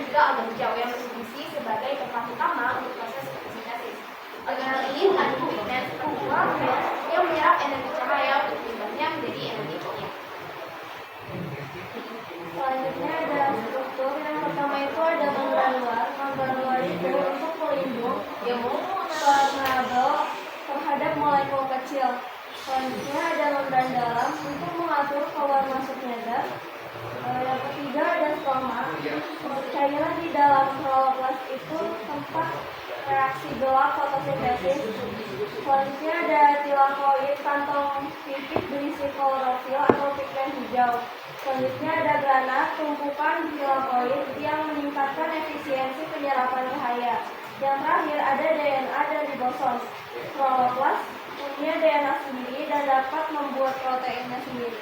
juga organ hijau yang berfungsi sebagai tempat utama untuk proses fotosintesis. Organel ini mengandung pigmen seperti klorofil yang menyerap energi cahaya untuk diubahnya menjadi energi kimia. Selanjutnya ada struktur. Yang pertama itu ada membran luar. Membran luar itu untuk pelindung permeabel terhadap molekul kecil. Selanjutnya ada membran dalam untuk mengatur keluar masuknya zat. Yang ketiga ada stroma. Cairan di dalam kloroplast itu tempat reaksi gelap fotosintesis. Selanjutnya ada tilakoid, kantong pipih berisi klorofil atau pigmen hijau. Selanjutnya ada granat, tumpukan tilakoid yang meningkatkan efisiensi penyerapan cahaya. Yang terakhir ada DNA dan ribosom. Kloroplast punya DNA sendiri dan dapat membuat proteinnya sendiri.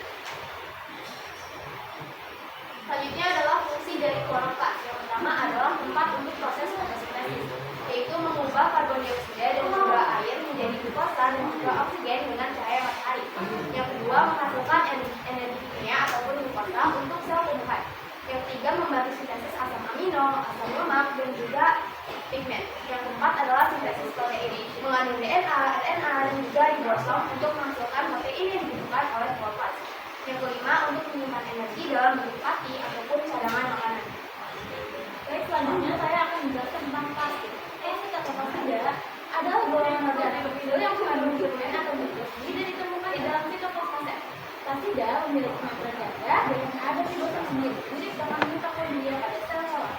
Selanjutnya adalah fungsi dari kloroplast. Yang pertama adalah tempat untuk proses fotosintesis, yaitu mengubah karbon dioksida dan juga air menjadi glukosa dan juga oksigen dengan cahaya matahari. Yang kedua, menghasilkan energi kimia ataupun glukosa untuk sel tumbuhan. Yang ketiga, membantu sintesis asam amino, asam lemak, dan juga pigmen. Yang keempat adalah sintesis protein, mengandung DNA, RNA, dan juga ribosom untuk menghasilkan protein yang dibutuhkan oleh kloroplast. Yang kelima, untuk menyimpan energi dalam bentuk pati ataupun cadangan makanan. Baik, selanjutnya saya akan menjelaskan tentang plastik. Plastik atau plasida adalah golongan organik kecil yang mengandung pigmen atau glukosid dan ditemukan di dalam sitoplasma. Plasida memiliki membran dada dan ada ribosom sendiri, mirip dengan mitokondria pada sel hewan.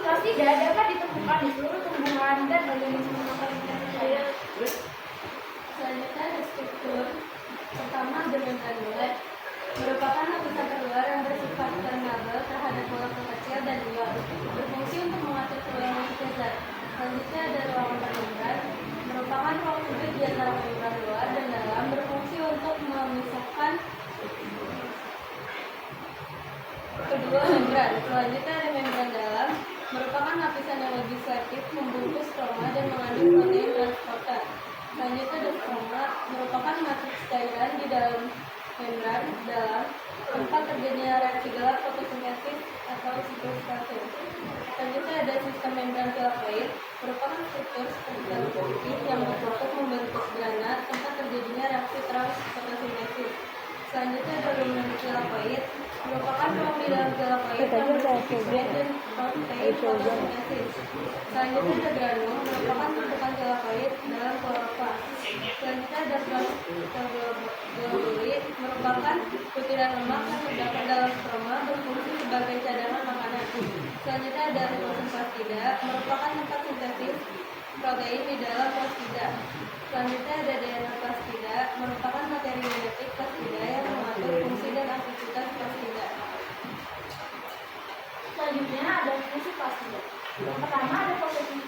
Plasida dapat ditemukan di seluruh tumbuhan dan organisme lain. Selanjutnya ada struktur. Pertama, ada membran luar, merupakan lapisan terluar yang bersifat permeabel terhadap molekul kecil dan ion, berfungsi untuk mengatur keluar masuknya zat. Selanjutnya ada ruangan permembran, merupakan ruang sempit di antara membran luar dan dalam, berfungsi untuk memisahkan kedua membran. Selanjutnya ada membran dalam, merupakan lapisan yang lebih selektif, membungkus stroma dan mengandung protein transporter. Selanjutnya ada stroma, merupakan matriks cairan di dalam membran dalam, tempat terjadinya reaksi gelap fotosintesis atau siklostasis. Selanjutnya ada sistem membran tilakoid, merupakan struktur seperti dalam pipih yang berbentuk membentuk granat, tempat terjadinya reaksi trans fotosintesis. Selanjutnya ada lumen tilakoid, merupakan ruang di dalam tilakoid yang berisi pigmen dan protein fotosintesis. Selanjutnya ada granul, merupakan tumpukan tilakoid dalam kloroplast. Selanjutnya ada plasmoglobulit, merupakan butiran lemak yang terdapat dalam stroma, berfungsi sebagai cadangan makanan. Selanjutnya ada ribosom plastida, merupakan tempat sintesis protein di dalam plastida. Selanjutnya ada DNA plastida, merupakan materi genetik plastida yang mengatur fungsi dan aktivitas plastida. Selanjutnya ada fungsi plastida. Yang pertama ada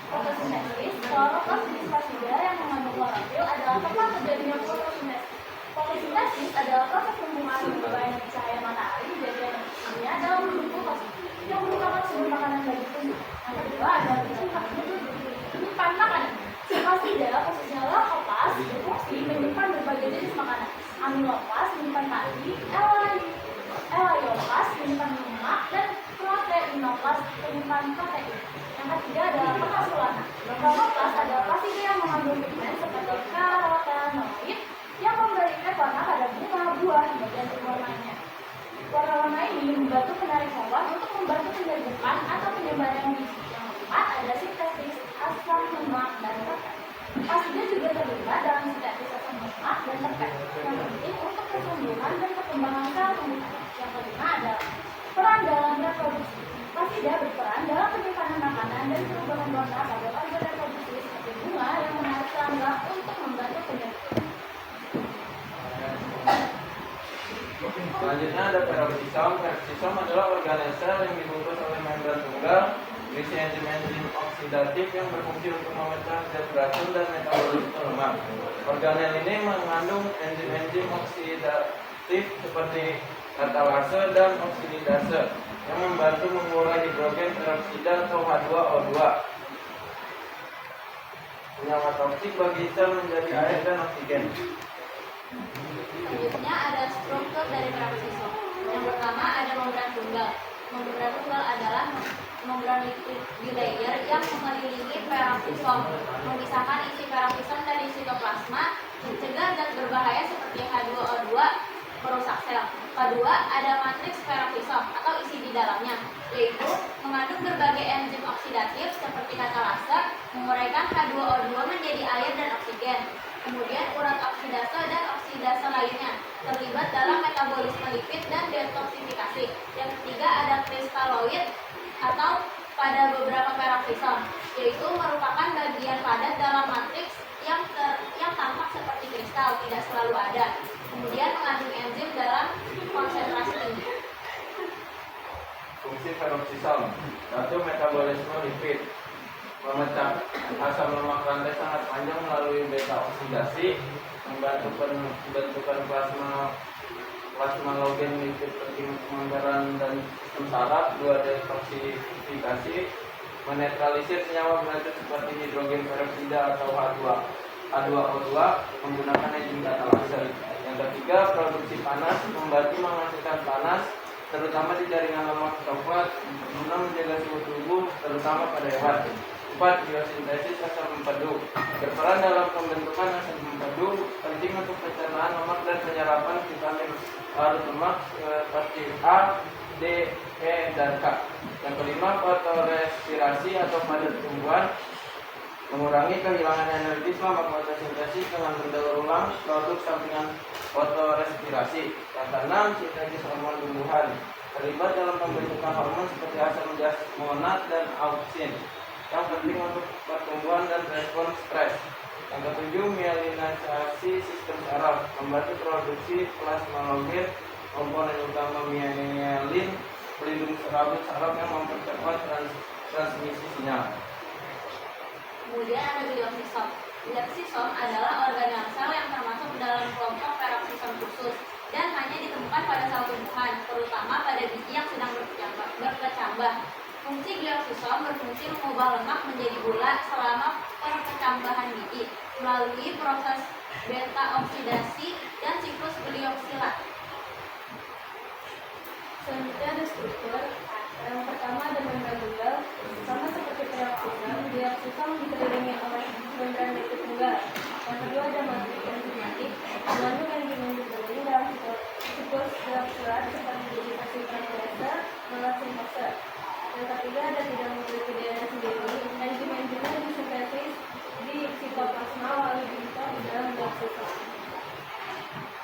fotosintesis. Kloroplast jenis plastida yang mengandung klorofil adalah tempat terjadinya fotosintesis. Fotosintesis adalah proses pembuangan mengubah energi cahaya matahari menjadi energi kimia dalam bentuk glukosa yang merupakan sumber makanan bagi tubuh. Yang kedua ada menyimpan makanan. Plastida khususnya leukoplast berfungsi menyimpan berbagai jenis makanan. Amiloplast menyimpan pati, elaioplast menyimpan lemak, dan proteinoplast menyimpan protein. Yang ketiga adalah penghasilan. Leukoplast adalah plastida yang mengandung pigmen seperti karotenoid yang memberikan warna pada bunga, buah, dan warnanya. Warna-warna ini membantu penarik hewan untuk membantu penyerbukan atau penyebaran biji. Yang keempat ada sintesis asam lemak dan terpek. Plastida juga terlibat dalam sintesis asam lemak dan terpek yang penting untuk pertumbuhan dan perkembangan sel tumbuhan. Yang kelima adalah peran dalam reproduksi. Plastida berperan dalam penyimpanan makanan dan perubahan warna pada organ reproduksi seperti bunga yang menarik serangga untuk membantu penyerbukan. Selanjutnya ada peroxisom. Peroxisom adalah organel sel yang dibungkus oleh membran tunggal berisi enzim-enzim oksidatif yang berfungsi untuk memecah zat beracun dan metabolisme lemak. Organel ini mengandung enzim-enzim oksidatif seperti katalase dan oksidase yang membantu mengurai hidrogen peroksida atau H2O2. Senyawa toksik bagi sel menjadi air dan oksigen. Selanjutnya ada struktur dari peroxisom. Yang pertama ada membran tunggal. Membran tunggal adalah membran lipid bilayer yang mengelilingi peroksisom, memisahkan isi peroksisom dari sitoplasma, mencegah zat berbahaya seperti H2O2 merusak sel. Kedua, ada matriks peroksisom atau isi di dalamnya, yaitu mengandung berbagai enzim oksidatif seperti katalase, menguraikan H2O2 menjadi air dan oksigen. Kemudian urat oksidase dan oksidase lainnya terlibat dalam metabolisme lipid dan detoksifikasi. Yang ketiga, ada kristaloid atau pada beberapa peroksisom, yaitu merupakan bagian padat dalam matriks yang tampak seperti kristal, tidak selalu ada. Kemudian mengandung enzim dalam konsentrasi tinggi. Fungsi peroksisom. 1. Metabolisme lipid. Memecah asam lemak rantai sangat panjang melalui beta oksidasi, membantu pembentukan plasma logen lipid penting pemanggaran dan sistem saraf. 2. Detoksifikasi. Menetralisir senyawa beracun seperti hidrogen peroksida atau H2O2 menggunakan enzim katalase. Yang ketiga, produksi panas, membantu menghasilkan panas terutama di jaringan lemak coklat guna menjaga suhu tubuh terutama pada hewan. 4. Biosintesis asam empedu, berperan dalam pembentukan asam empedu, penting untuk pencernaan lemak dan penyerapan vitamin larut lemak seperti A, D, E, dan K. Yang kelima, fotorespirasi atau padat tumbuhan, mengurangi kehilangan energi selama fotosintesis dengan mendaur ulang produk sampingan fotorespirasi. Yang keenam, sintesis hormon tumbuhan, terlibat dalam pembentukan hormon seperti asam jasmonat dan auksin yang penting untuk pertumbuhan dan respon stres. Yang ketujuh, mielinisasi sistem saraf, membantu produksi plasmalogen, komponen utama mielin, pelindung serabut saraf yang mempercepat transmisi sinyal. Kemudian ada glioksisom. Glioksisom adalah organel sel yang termasuk dalam kelompok peroksisom khusus dan hanya ditemukan pada sel tumbuhan, terutama pada biji yang sedang berkecambah. Fungsi glioksisom berfungsi mengubah lemak menjadi gula selama perkecambahan biji melalui proses beta oksidasi dan siklus glioksilat. Selanjutnya ada struktur. Yang pertama ada membran tunggal, sama seperti peroksisom, glioksisom dikelilingi oleh membran lipid tunggal. Yang kedua ada matriks enzimatik, mengandung enzim-enzim penting dalam siklus glioksilat seperti digitasi protease, melasintase. Yang ketiga ada tidak memiliki DNA sendiri, enzim-enzimnya disintesis di sitoplasma lalu diikat di dalam glioksisom.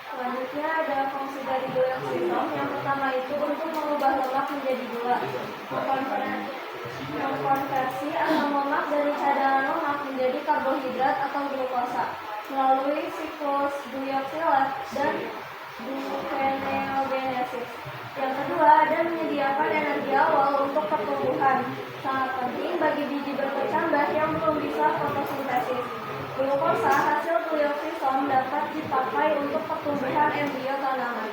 Selanjutnya ada fungsi dari glioksisom. Yang pertama itu untuk mengubah lemak menjadi gula, mengkonversi asam lemak dari cadangan lemak menjadi karbohidrat atau glukosa melalui siklus glioksilat dan gluconeogenesis. Yang kedua ada menyediakan energi awal untuk pertumbuhan, sangat penting bagi biji berkecambah yang belum bisa fotosintesis. Glukosa hasil glioksisom dapat dipakai untuk pertumbuhan embrio tanaman.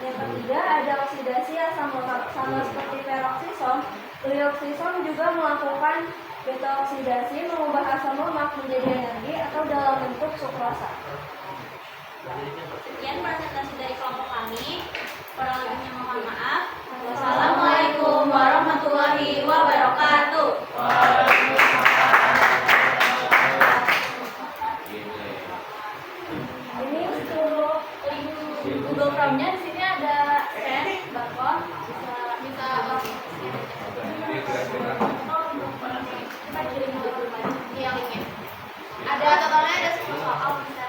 Yang ketiga ada oksidasi asam lemak, sama seperti peroksisom. Glioksisom juga melakukan beta oksidasi mengubah asam lemak menjadi energi atau dalam bentuk sukrosa. Sekian presentasi dari kelompok kami. Kurang lebihnya mohon maaf. Wassalamualaikum warahmatullahi wabarakatuh. Ini untuk Google Chrome-nya di sini ada scan barcode, bisa kita kirim ke rumah. Iya, linknya. Ada totalnya ada 10 soal bisa